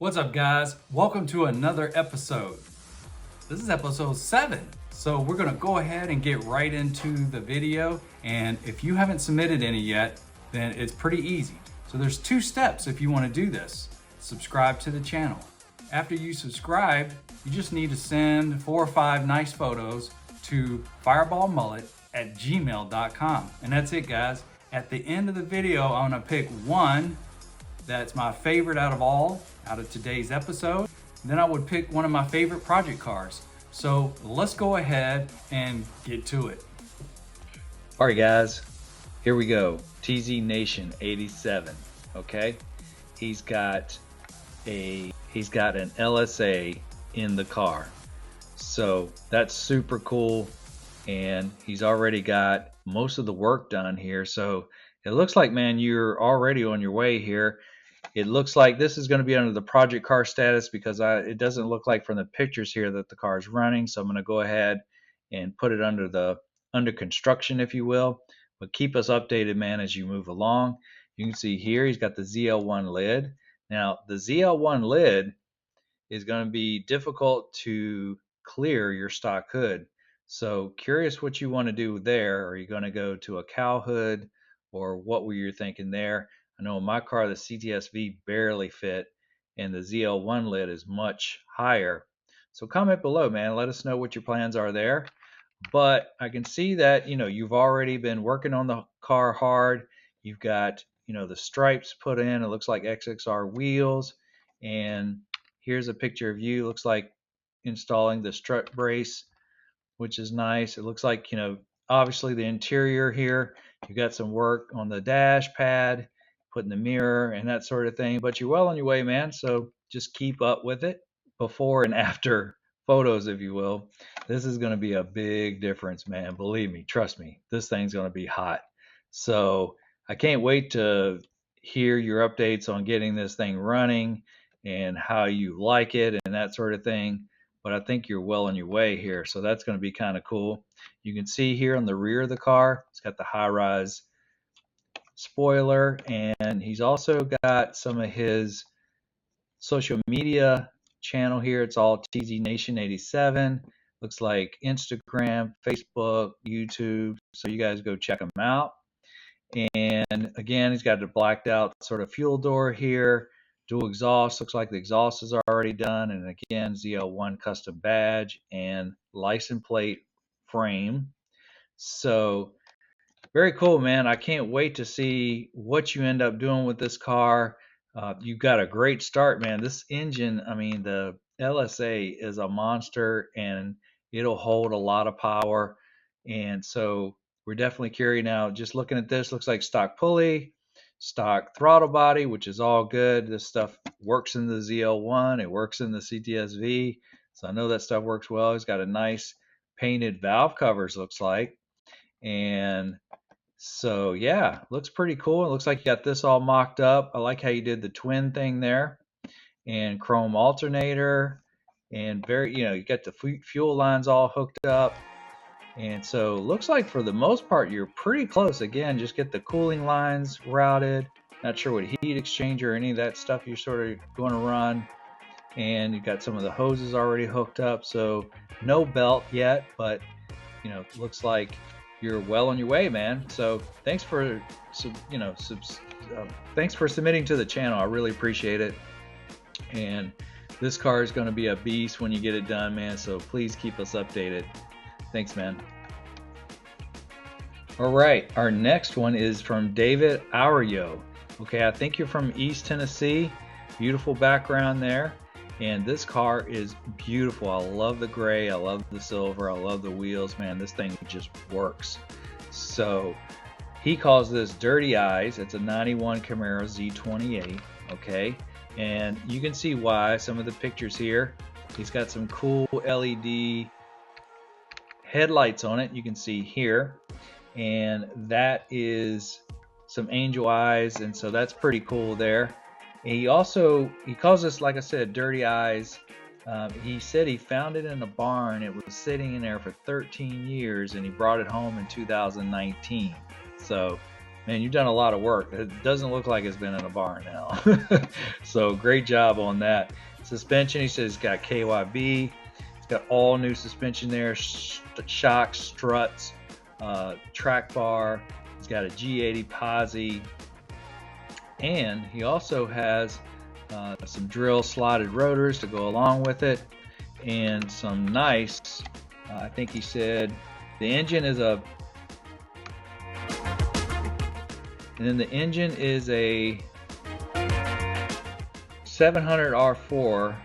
What's up, guys? Welcome to another episode. This is episode 7. So we're gonna go ahead and get right into the video. And if you haven't submitted any yet, then it's pretty easy. So there's 2 steps if you wanna do this. Subscribe to the channel. After you subscribe, you just need to send 4 or 5 nice photos to fireballmullet@gmail.com. And that's it, guys. At the end of the video, I'm gonna pick one that's my favorite out of today's episode. Then I would pick one of my favorite project cars. So let's go ahead and get to it. All right, guys, here we go. TZ Nation 87. Okay, he's got an LSA in the car, so that's super cool. And he's already got most of the work done here, so it looks like, man, you're already on your way here. It looks like this is going to be under the project car status because it doesn't look like from the pictures here that the car is running. So I'm going to go ahead and put it under construction, if you will. But keep us updated, man, as you move along. You can see here he's got the ZL1 lid. Now the ZL1 lid is going to be difficult to clear your stock hood. So curious what you want to do there. Are you going to go to a cow hood, or what were you thinking there? I know in my car the CTS-V barely fit, and the ZL1 lid is much higher. So comment below, man. Let us know what your plans are there. But I can see that, you've already been working on the car hard. You've got, the stripes put in. It looks like XXR wheels. And here's a picture of you. Looks like installing the strut brace, which is nice. It looks like, obviously the interior here, you got some work on the dash pad, putting the mirror and that sort of thing, but you're well on your way, man. So just keep up with it. Before and after photos, if you will. This is going to be a big difference, man. Believe me, trust me, this thing's going to be hot. So I can't wait to hear your updates on getting this thing running and how you like it and that sort of thing. But I think you're well on your way here. So that's going to be kind of cool. You can see here on the rear of the car, it's got the high-rise spoiler, and he's also got some of his social media channel here. It's all TZ Nation 87. Looks like Instagram, Facebook, YouTube. So you guys go check him out. And again, he's got a blacked out sort of fuel door here. Dual exhaust. Looks like the exhaust is already done. And again, ZL1 custom badge and license plate frame. So very cool, man. I can't wait to see what you end up doing with this car. You've got a great start, man. This engine, I mean, the LSA is a monster, and it'll hold a lot of power. And so we're definitely curious now. Just looking at this, looks like stock pulley, stock throttle body, which is all good. This stuff works in the ZL1. It works in the CTS-V. So I know that stuff works well. It's got a nice painted valve covers, looks like. And so yeah, looks pretty cool. It looks like you got this all mocked up. I like how you did the twin thing there, and chrome alternator, and you got the fuel lines all hooked up. And so looks like for the most part you're pretty close. Again, just get the cooling lines routed. Not sure what heat exchanger or any of that stuff you're sort of going to run. And you've got some of the hoses already hooked up. So no belt yet, but looks like you're well on your way, man. So thanks for thanks for submitting to the channel. I really appreciate it. And this car is going to be a beast when you get it done, man. So please keep us updated. Thanks, man. All right, our next one is from David Aureo. Okay, I think you're from East Tennessee. Beautiful background there. And this car is beautiful. I love the gray. I love the silver. I love the wheels, man. This thing just works. So he calls this Dirty Eyes. It's a 91 Camaro Z28. Okay. And you can see why. Some of the pictures here. He's got some cool LED headlights on it. You can see here. And that is some angel eyes. And so that's pretty cool there. He calls this, like I said, Dirty Eyes. He said he found it in a barn. It was sitting in there for 13 years, and he brought it home in 2019. So man, you've done a lot of work. It doesn't look like it's been in a barn now. So great job on that. Suspension, he says he's got KYB. It's got all new suspension there, shocks, struts, track bar. He's got a G80 posi, and he also has some drill slotted rotors to go along with it, and some nice, I think he said the engine is a, and then the engine is a 700R4.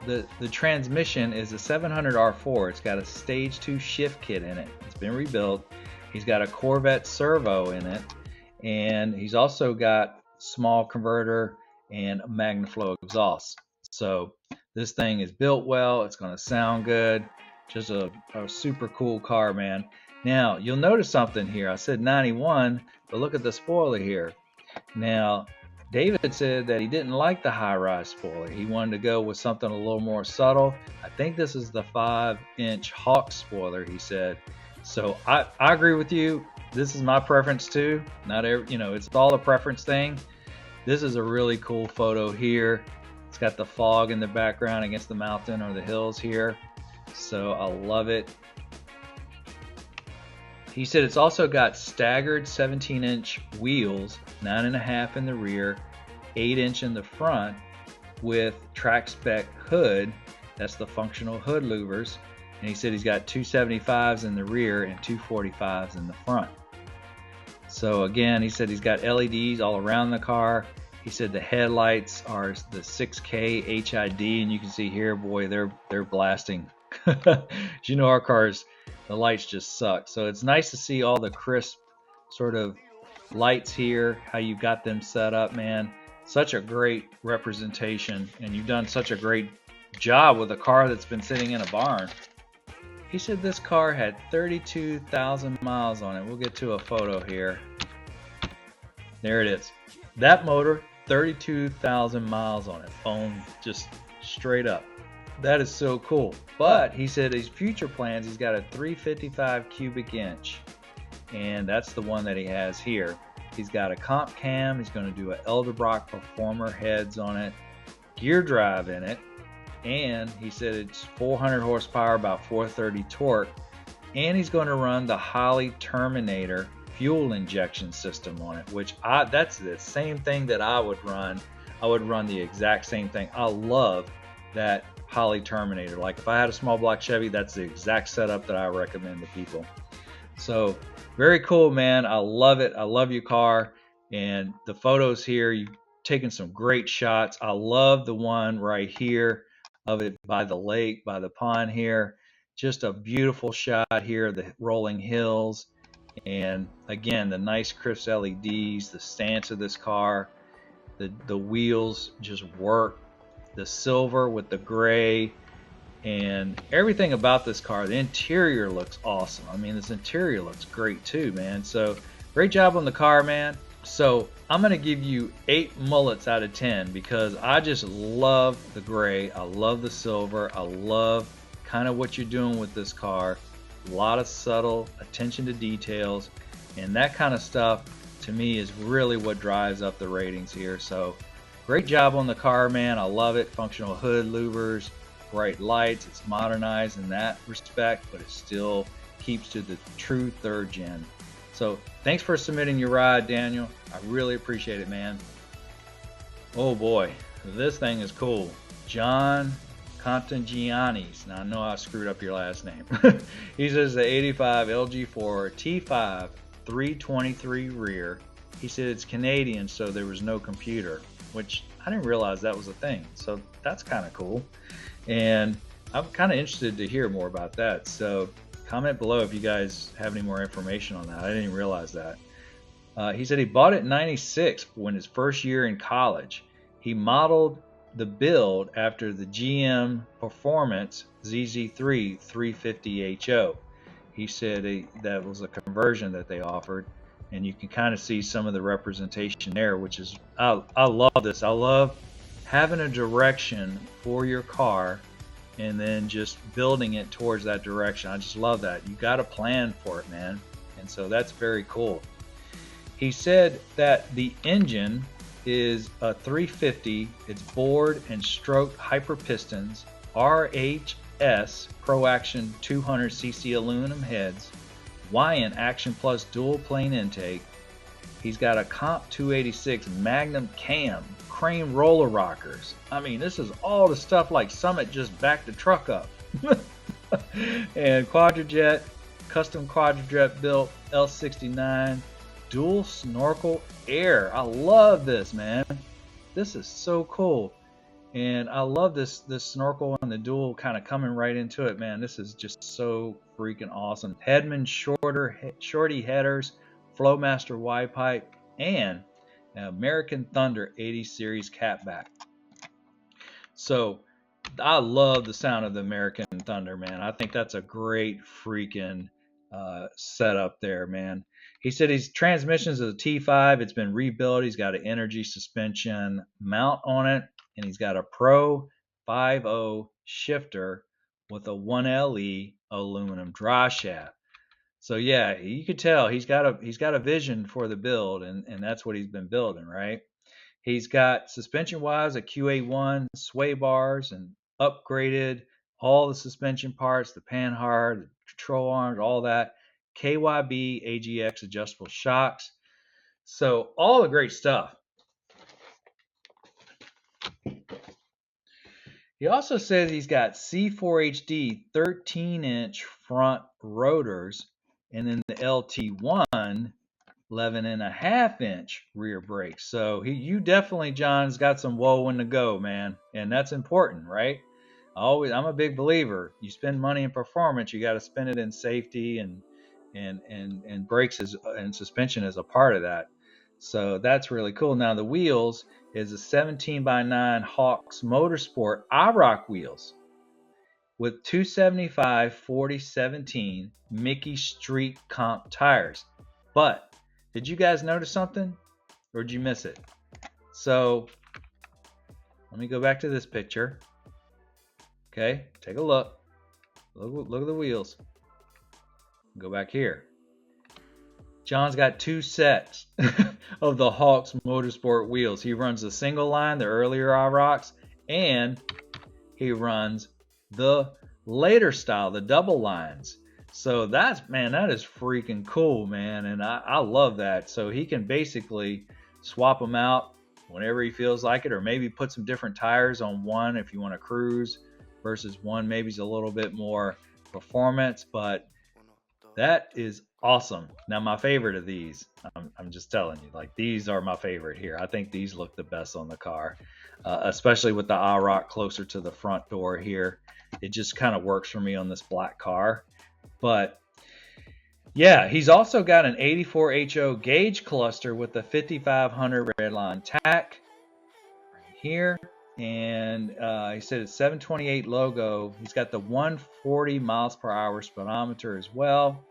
The transmission is a 700R4. It's got a stage 2 shift kit in it. It's been rebuilt. He's got a Corvette servo in it, and he's also got small converter and a MagnaFlow exhaust. So this thing is built well. It's going to sound good. Just a super cool car, man. Now you'll notice something here. I said 91, but look at the spoiler here. Now David said that he didn't like the high-rise spoiler. He wanted to go with something a little more subtle. I think this is the 5-inch Hawk spoiler, he said. So I agree with you. This is my preference too. Not every, it's all a preference thing. This is a really cool photo here. It's got the fog in the background against the mountain or the hills here. So I love it. He said it's also got staggered 17-inch wheels, 9.5 in the rear, 8-inch in the front, with track spec hood. That's the functional hood louvers. And he said he's got 275s in the rear and 245s in the front. So again, he said he's got LEDs all around the car. He said the headlights are the 6K HID, and you can see here, boy, they're blasting. You know, our cars, the lights just suck. So it's nice to see all the crisp sort of lights here, how you got them set up, man. Such a great representation, and you've done such a great job with a car that's been sitting in a barn. He said this car had 32,000 miles on it. We'll get to a photo here. There it is. That motor, 32,000 miles on it. Boom, just straight up. That is so cool. But he said his future plans, he's got a 355 cubic inch, and that's the one that he has here. He's got a comp cam. He's going to do an Elderbrock Performer heads on it, gear drive in it, and he said it's 400 horsepower, about 430 torque, and he's going to run the Holley Terminator fuel injection system on it, which that's the same thing that I would run. I would run the exact same thing. I love that Holley Terminator. Like if I had a small block Chevy, that's the exact setup that I recommend to people. So very cool, man. I love it. I love your car, and the photos here, you've taken some great shots. I love the one right here of it by the lake, by the pond here. Just a beautiful shot here, the rolling hills, and again, the nice crisp LEDs, the stance of this car, the wheels just work, the silver with the gray, and everything about this car. The interior looks awesome. I mean, this interior looks great too, man. So great job on the car, man. So I'm going to give you 8 mullets out of 10 because I just love the gray. I love the silver. I love kind of what you're doing with this car. A lot of subtle attention to details, and that kind of stuff to me is really what drives up the ratings here. So great job on the car, man. I love it. Functional hood louvers, bright lights. It's modernized in that respect, but it still keeps to the true 3rd gen. So thanks for submitting your ride, Daniel. I really appreciate it, man. Oh boy, this thing is cool. John Contangianis. Now I know I screwed up your last name. He says the 85 LG4 T5 323 rear. He said it's Canadian, so there was no computer, which I didn't realize that was a thing. So that's kind of cool. And I'm kind of interested to hear more about that. So comment below if you guys have any more information on that. I didn't realize that. He said he bought it in '96 when his first year in college. He modeled the build after the GM Performance ZZ3 350HO. He said that was a conversion that they offered, and you can kind of see some of the representation there, which is, I love this. I love having a direction for your car and then just building it towards that direction. I just love that. You got to plan for it, man. And so that's very cool. He said that the engine is a 350. It's bored and stroked hyper pistons, RHS Pro Action 200cc aluminum heads, Wyant Action Plus dual plane intake. He's got a Comp 286 Magnum cam, crane roller rockers. I mean, this is all the stuff like Summit just backed the truck up. And Quadrajet, custom Quadrajet built L69, dual snorkel air. I love this, man. This is so cool. And I love this snorkel and the dual kind of coming right into it, man. This is just so freaking awesome. Headman shorty headers, Flowmaster Y pipe, and an American Thunder 80 series catback. So I love the sound of the American Thunder, man. I think that's a great freaking setup there, man. He said his transmission is a T5. It's been rebuilt. He's got an energy suspension mount on it, and he's got a Pro 5.0 shifter with a 1LE aluminum dry shaft. So yeah, you could tell he's got a vision for the build, and that's what he's been building, right? He's got suspension-wise a QA1 sway bars and upgraded all the suspension parts, the panhard, the control arms, all that. KYB AGX adjustable shocks. So all the great stuff. He also says he's got C4HD 13-inch front rotors, and then the LT1 11.5-inch rear brakes. So you definitely, John's got some woe in the go, man, and that's important, right? I'm a big believer. You spend money in performance, you got to spend it in safety, and brakes and suspension is a part of that. So that's really cool. Now the wheels is a 17x9 Hawks Motorsport IROC wheels with 275 4017 Mickey Street Comp tires. But did you guys notice something, or did you miss it? So let me go back to this picture. Okay, take a look. Look at the wheels. Go back here. John's got two sets of the Hawks Motorsport wheels. He runs the single line, the earlier IROCs, and he runs the later style, the double lines. So that is freaking cool, man, and I love that. So he can basically swap them out whenever he feels like it, or maybe put some different tires on one if you want to cruise versus one maybe is a little bit more performance. But that is awesome. Now my favorite of these, I'm just telling you, like, these are my favorite here. I think these look the best on the car, especially with the IROC closer to the front door here. It just kind of works for me on this black car. But yeah, he's also got an 84 HO gauge cluster with the 5500 redline tack right here. And he said it's 728 logo. He's got the 140 miles per hour speedometer as well.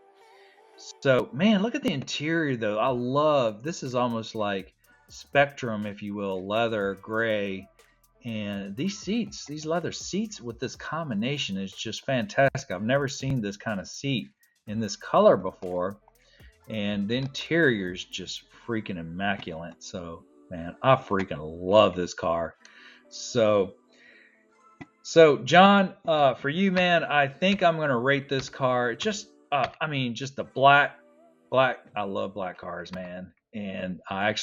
So, man, look at the interior, though. I love this. Is almost like Spectrum, if you will, leather, gray. And these seats, these leather seats with this combination is just fantastic. I've never seen this kind of seat in this color before. And the interior is just freaking immaculate. So, man, I freaking love this car. So John, for you, man, I think I'm going to rate this car just the black. I love black cars, man. And I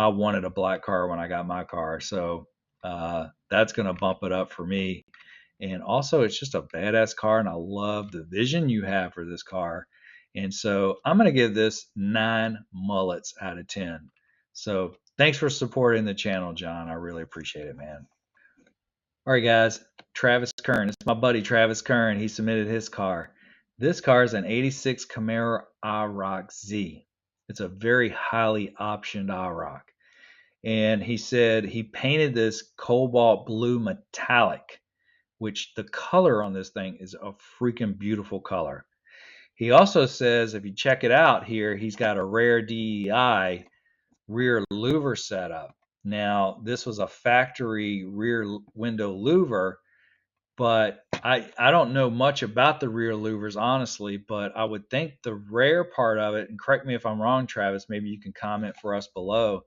wanted a black car when I got my car. So that's going to bump it up for me. And also, it's just a badass car, and I love the vision you have for this car. And so I'm going to give this 9 mullets out of 10. So thanks for supporting the channel, John. I really appreciate it, man. All right, guys. Travis Kern. It's my buddy Travis Kern. He submitted his car. This car is an 86 Camaro IROC Z. It's a very highly optioned IROC. And he said he painted this cobalt blue metallic, which the color on this thing is a freaking beautiful color. He also says, if you check it out here, he's got a rare DEI rear louver setup. Now, this was a factory rear window louver, but I don't know much about the rear louvers, honestly, but I would think the rare part of it, and correct me if I'm wrong, Travis, maybe you can comment for us below.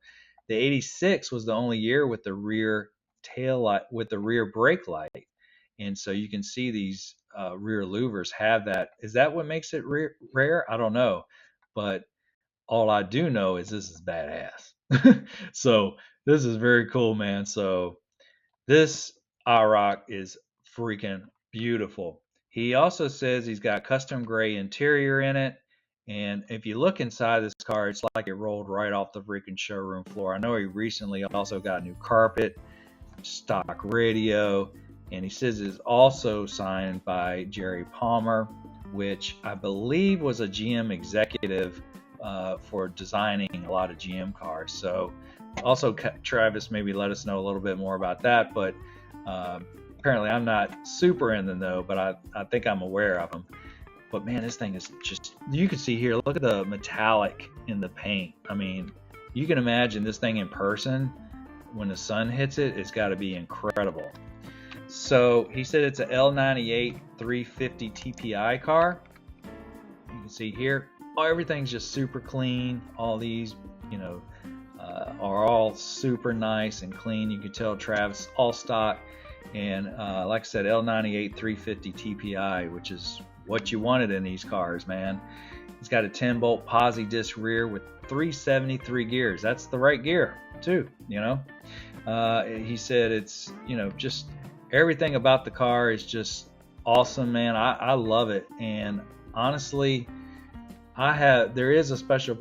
The 86 was the only year with the rear tail light, with the rear brake light. And so you can see these rear louvers have that. Is that what makes it rare? I don't know. But all I do know is this is badass. So this is very cool, man. So this IROC is freaking beautiful. He also says he's got custom gray interior in it. And if you look inside this car, it's like it rolled right off the freaking showroom floor. I know he recently also got new carpet, stock radio, and he says it's also signed by Jerry Palmer, which I believe was a GM executive for designing a lot of GM cars. So also, Travis, maybe let us know a little bit more about that. But apparently, I'm not super in the know, but I think I'm aware of them. But man, this thing is just, you can see here, look at the metallic in the paint. I mean, you can imagine this thing in person when the sun hits it, it's got to be incredible. So he said it's a L98 350 TPI car. You can see here, everything's just super clean. All these, are all super nice and clean. You can tell Travis all stock, and like I said, L98 350 TPI, which is what you wanted in these cars, man. It's got a 10-bolt posi disc rear with 373 gears. That's the right gear too, he said it's, just everything about the car is just awesome, man. I love it. And honestly, there is a special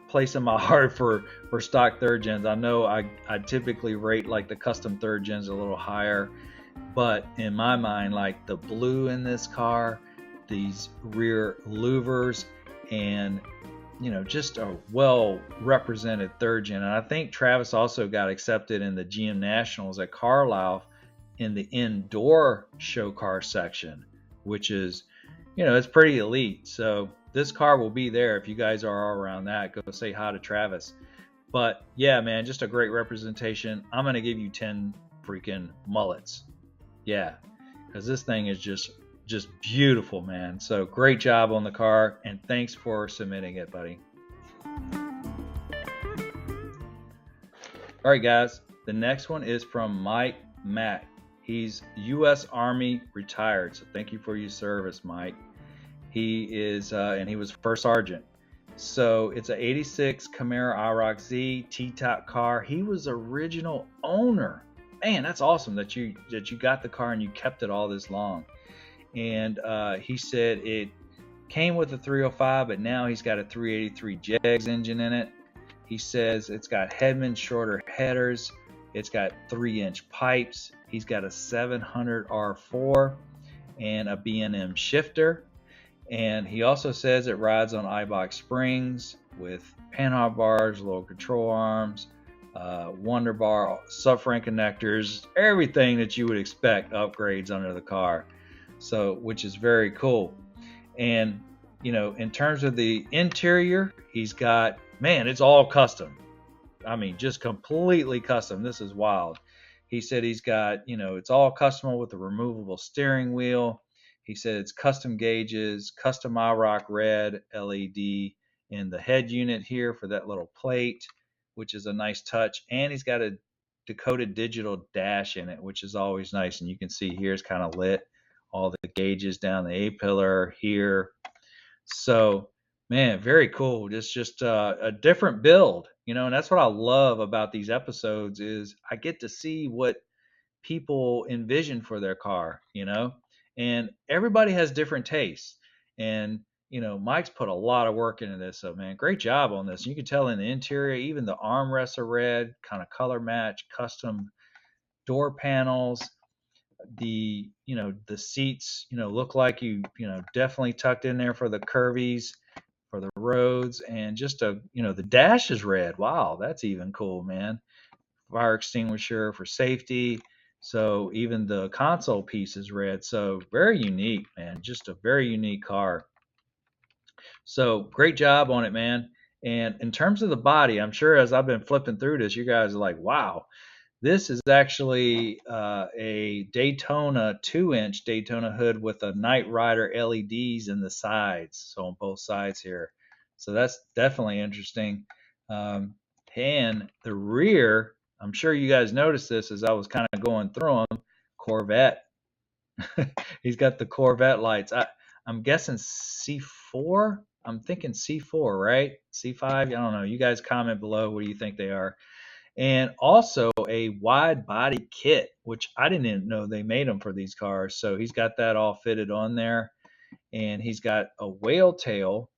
place in my heart for stock third gens. I know I typically rate like the custom third gens a little higher, but in my mind, like the blue in this car, these rear louvers, and just a well represented third gen. And I think Travis also got accepted in the GM Nationals at Carlisle in the indoor show car section, which is, it's pretty elite. So this car will be there. If you guys are all around that, go say hi to Travis. But yeah, man, just a great representation. I'm going to give you 10 freaking mullets. Yeah, because this thing is just beautiful, man. So great job on the car, and thanks for submitting it, buddy. All right, guys, the next one is from Mike Mack. He's U.S. Army retired, so thank you for your service, Mike. He is, and he was first sergeant. So it's an 86 Camaro IROC Z T-top car. He was original owner. Man, that's awesome that you got the car and you kept it all this long. And he said it came with a 305, but now he's got a 383 JEGS engine in it. He says it's got Hedman shorter headers. It's got 3-inch pipes. He's got a 700 R4 and a B&M shifter. And he also says it rides on iBox springs with panhard bars, lower control arms, Wonder Bar, subframe connectors, everything that you would expect upgrades under the car. So, which is very cool. And, in terms of the interior, he's got, man, it's all custom. I mean, just completely custom. This is wild. He said he's got, it's all custom with a removable steering wheel. He said it's custom gauges, custom IROC red LED in the head unit here for that little plate, which is a nice touch. And he's got a decoded digital dash in it, which is always nice. And you can see here it's kind of lit. All the gauges down the A-pillar here. So, man, very cool. It's just a different build, and that's what I love about these episodes is I get to see what people envision for their car, and everybody has different tastes. And, Mike's put a lot of work into this. So, man, great job on this. You can tell in the interior, even the armrests are red, kind of color match, custom door panels. The seats look like you definitely tucked in there for the curvies, for the roads, and just the dash is red. Wow, that's even cool, man. Fire extinguisher for safety. So even the console piece is red. So very unique, man. Just a very unique car. So great job on it, man. And in terms of the body, I'm sure as I've been flipping through this, you guys are like, wow. This is actually a Daytona 2-inch Daytona hood with a Knight Rider LEDs in the sides, so on both sides here. So that's definitely interesting. Um, and the rear, I'm sure you guys noticed this as I was kind of going through them. Corvette. He's got the Corvette lights. I'm guessing C4. I'm thinking C4, right? C5. I don't know. You guys comment below. What do you think they are? And also a wide body kit, which I didn't even know they made them for these cars. So he's got that all fitted on there, and he's got a whale tail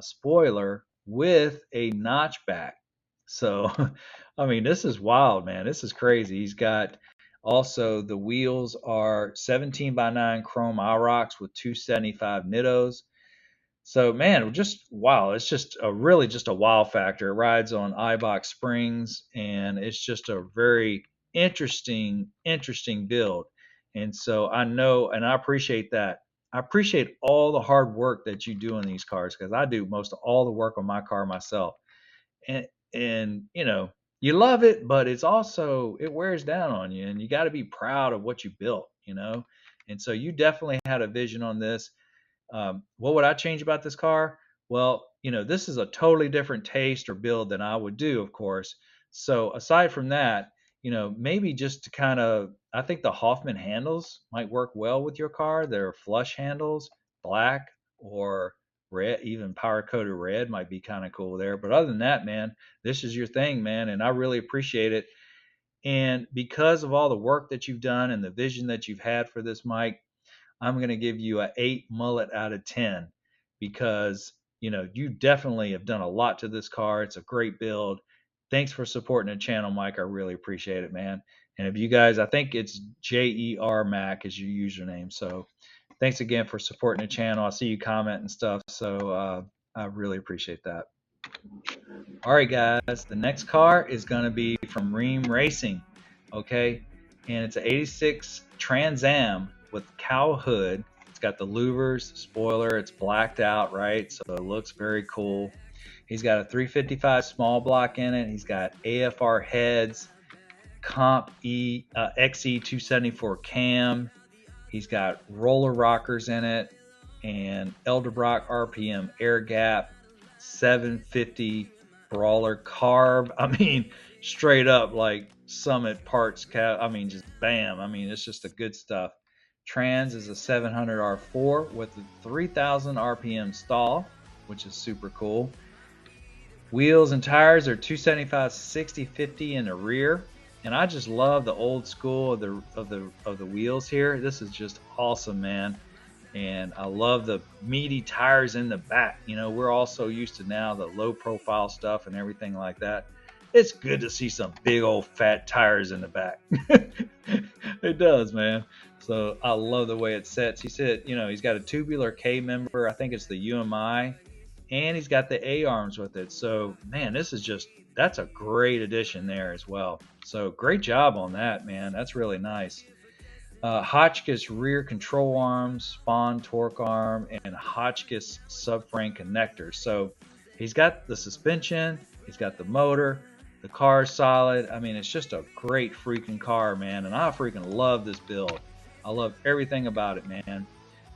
spoiler with a notchback. So, I mean, this is wild, man. This is crazy. He's got also the wheels are 17 by 9 chrome IROX with 275 Nittos. So man, just wow, it's just a really just a wow factor. It rides on iBox springs, and it's just a very interesting build. And so I know, and I appreciate that. I appreciate all the hard work that you do in these cars, because I do most of all the work on my car myself. And you know, you love it, but it's also it wears down on you, and you got to be proud of what you built, you know. And so you definitely had a vision on this. What would I change about this car? Well, you know, this is a totally different taste or build than I would do, of course. So aside from that, you know, maybe just to kind of, I think the Hoffman handles might work well with your car. They're flush handles, black or red, even power coated red might be kind of cool there. But other than that, man, this is your thing, man, and I really appreciate it. And because of all the work that you've done and the vision that you've had for this, Mike, I'm going to give you a 8 mullet out of 10, because you know you definitely have done a lot to this car. It's a great build. Thanks for supporting the channel, Mike. I really appreciate it, man. And if you guys, I think it's JER Mac is your username. So thanks again for supporting the channel. I see you comment and stuff. So I really appreciate that. All right, guys. The next car is going to be from Rheem Racing. Okay. And it's an 86 Trans Am with cow hood. It's got the louvers, spoiler. It's blacked out, right? So it looks very cool. He's got a 355 small block in it. He's got AFR heads, Comp XE274 cam. He's got roller rockers in it, and Elderbrock RPM air gap, 750 brawler carb. I mean, straight up like Summit parts cap. I mean, just bam. I mean, it's just the good stuff. Trans is a 700 R4 with a 3000 RPM stall, which is super cool. Wheels and tires are 275 60/50 in the rear, and I just love the old school of the wheels here. This is just awesome, man. And I love the meaty tires in the back. You know, we're all so used to now the low profile stuff and everything like that. It's good to see some big old fat tires in the back. It does, man. So I love the way it sets. He said, you know, he's got a tubular K member. I think it's the UMI, and he's got the A arms with it. So man, this is just, that's a great addition there as well. So great job on that, man. That's really nice. Hotchkiss rear control arms, Spawn torque arm, and Hotchkiss subframe connector. So he's got the suspension, he's got the motor, the car's solid. I mean, it's just a great freaking car, man. And I freaking love this build. I love everything about it, man.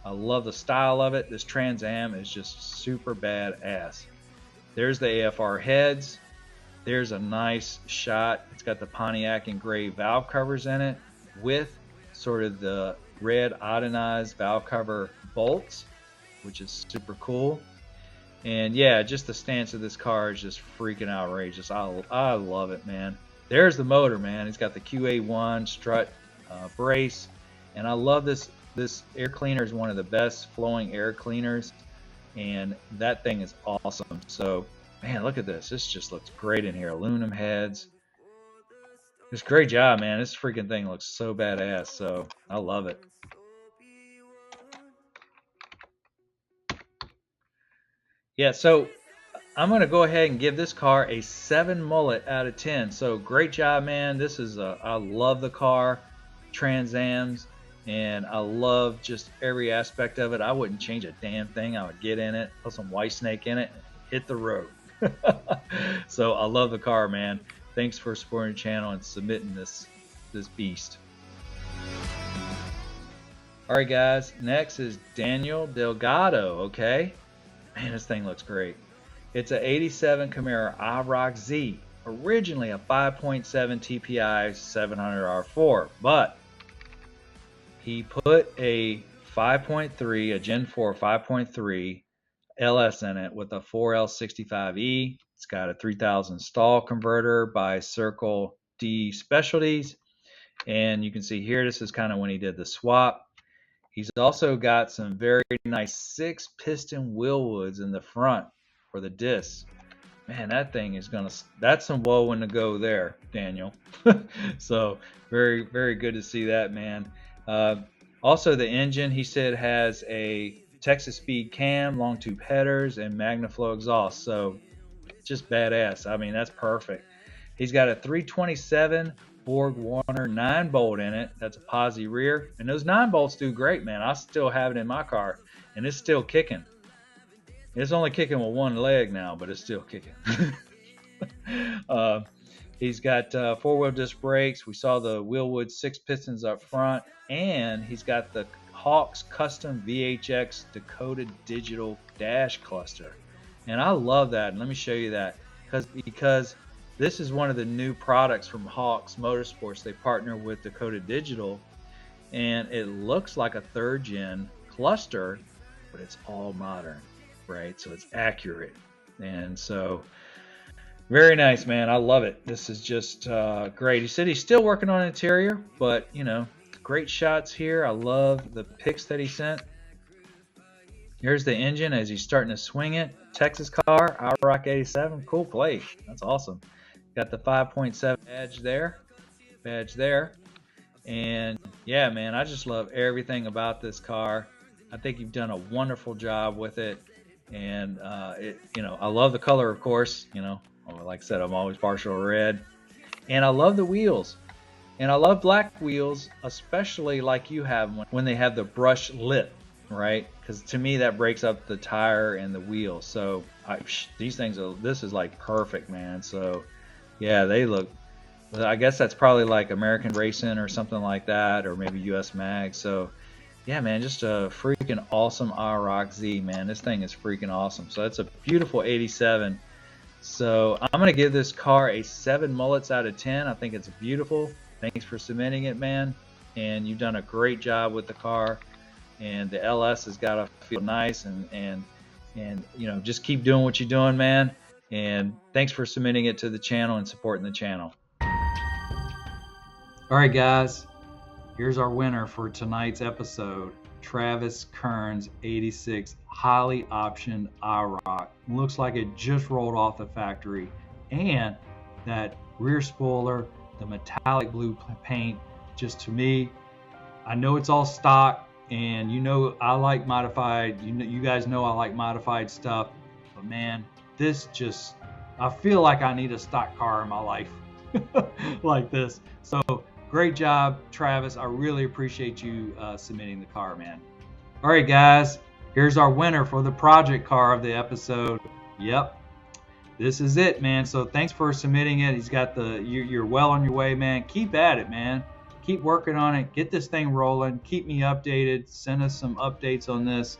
I love the style of it. This Trans Am is just super badass. There's the AFR heads. There's a nice shot. It's got the Pontiac engraved valve covers in it with sort of the red iodinized valve cover bolts, which is super cool. And yeah, just the stance of this car is just freaking outrageous. I love it, man. There's the motor, man. It's got the QA1 strut brace, and I love this. This air cleaner is one of the best flowing air cleaners, and that thing is awesome. So man, look at this. This just looks great in here. Aluminum heads. It's a great job, man. This freaking thing looks so badass. So I love it. Yeah, so I'm going to go ahead and give this car a 7 mullet out of 10. So great job, man. This is I love the car, Trans Ams, and I love just every aspect of it. I wouldn't change a damn thing. I would get in it, put some White Snake in it, and hit the road. So I love the car, man. thanks for supporting the channel and submitting this beast. All right, guys, next is Daniel Delgado, okay? Man, this thing looks great. It's an 87 Camaro IROC Z, originally a 5.7 TPI 700 R4, but he put a 5.3, a Gen 4 5.3 LS in it with a 4L65E. It's got a 3000 stall converter by Circle D Specialties. And you can see here, this is kind of when he did the swap. He's also got some very nice 6-piston wheelwoods in the front for the discs. Man, that thing is that's some whoa in the go there, Daniel. So very, very good to see that, man. Also, the engine, he said, has a Texas Speed cam, long tube headers, and MagnaFlow exhaust. So just badass. I mean, that's perfect. He's got a 327 Borg Warner 9-bolt in it. That's a posi rear, and those 9 bolts do great, man. I still have it in my car, and it's still kicking. It's only kicking with one leg now, but it's still kicking. He's got 4-wheel disc brakes. We saw the Wheelwood 6 pistons up front, and he's got the Hawks custom VHX decoded digital dash cluster, and I love that. And let me show you that because this is one of the new products from Hawks Motorsports. They partner with Decoded Digital, and it looks like a 3rd gen cluster, but it's all modern, right? So it's accurate, and so very nice, man. I love it. This is just great. He said he's still working on interior, but you know, great shots here. I love the pics that he sent. Here's the engine as he's starting to swing it. Texas car, IROC 87. Cool plate. That's awesome. Got the 5.7 badge there. And yeah, man, I just love everything about this car. I think you've done a wonderful job with it. And you know, I love the color, of course. You know, like I said, I'm always partial to red. And I love the wheels. And I love black wheels, especially like you have when they have the brush lip, right? Because to me, that breaks up the tire and the wheel. So these things this is like perfect, man. So yeah, they look, I guess that's probably like American Racing or something like that, or maybe US Mag. So yeah, man, just a freaking awesome IROC Z, man. This thing is freaking awesome. So it's a beautiful 87. So I'm going to give this car a 7 mullets out of 10. I think it's beautiful. Thanks for submitting it, man. And you've done a great job with the car. And the LS has got to feel nice. And you know, just keep doing what you're doing, man. And thanks for submitting it to the channel and supporting the channel. All right, guys. Here's our winner for tonight's episode. Travis Kern's 86 highly optioned IROC. Looks like it just rolled off the factory. And that rear spoiler, the metallic blue paint, just to me, I know it's all stock, and you know I like modified, you guys know I like modified stuff, but man, this just, I feel like I need a stock car in my life like this. So great job, Travis. I really appreciate you submitting the car, man. All right, guys, here's our winner for the project car of the episode. Yep, this is it, man. So thanks for submitting it. He's got the, you're well on your way, man. Keep at it, man. Keep working on it. Get this thing rolling. Keep me updated. Send us some updates on this.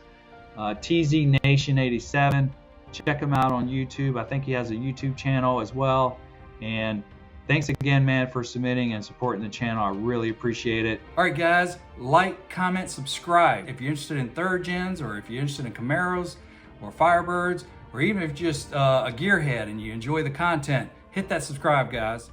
TZ Nation 87. Check him out on YouTube. I think he has a YouTube channel as well. And thanks again, man, for submitting and supporting the channel. I really appreciate it. All right, guys, like, comment, subscribe. If you're interested in 3rd gens, or if you're interested in Camaros or Firebirds, or even if you're just a gearhead and you enjoy the content, hit that subscribe, guys.